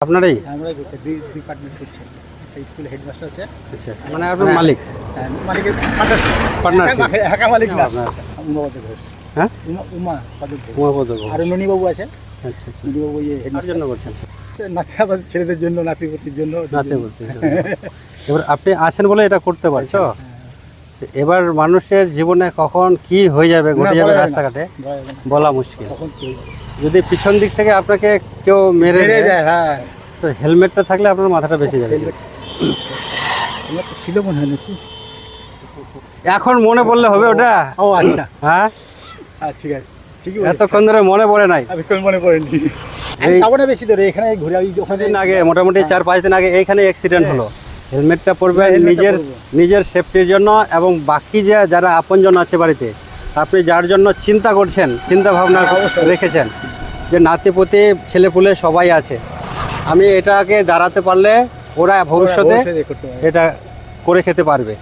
আপনারাই? আমরাই করছি, ডিপার্টমেন্ট করছি। স্কুলে হেডমাস্টার আছে। আচ্ছা, মানে আপনার মালিক? মালিকের পার্টনারশিপ? একা মালিক না, আপনার? উমাপদ ঘোষ। হ্যাঁ, উমাপদ ঘোষ। উমাপদ ঘোষ। আর ননীবাবু আছে। আচ্ছা আচ্ছা, ননীবাবু কার হেডমাস্টার জন্য করছেন? নাতি, আবার ছেলেদের জন্য, নাতিপতির জন্য। নাতে বলতে এবার আপনি আছেন বলে এটা করতে পারছো। এবার মানুষের জীবনে কখন কি হয়ে যাবে, ঘটে যাবে রাস্তাঘাটে বলা মুশকিল। তখন কি যদি পিছন দিক থেকে আপনাকে কেউ মেরে বেড়ে দেয়, যায়। হ্যাঁ, তো হেলমেটটা থাকলে আপনার মাথাটা বেঁচে যাবে। আমার তো ছিল মনে হয় নাকি। এখন মনে পড়লে হবে ওটা? ও আচ্ছা, হ্যাঁ, ঠিক আছে, ঠিকই বলেছেন। এতক্ষণ ধরে মনে পড়ে নাই? আমি কোন মনে পড়েনি। আমি যাবো না বেশি ধরে, এখানে ঘুরে আমি ওখানে দিন আগে, মোটামুটি 4-5 দিন আগে এইখানে অ্যাক্সিডেন্ট হলো। হেলমেটটা পরবেন হেলমেটটা নিজের পরবো। নিজের সেফটির জন্য, এবং বাকি যারা আপনজন আছে বাড়িতে, আপনি যার জন্য চিন্তা করছেন, চিন্তা ভাবনা অবশ্যই। রেখেছেন যে নাতিপুতি ছেলেপুলে সবাই আছে, আমি এটাকে দাঁড়াতে পারলে ওরা ভবিষ্যতে করতে পারবো। এটা করে খেতে পারবে।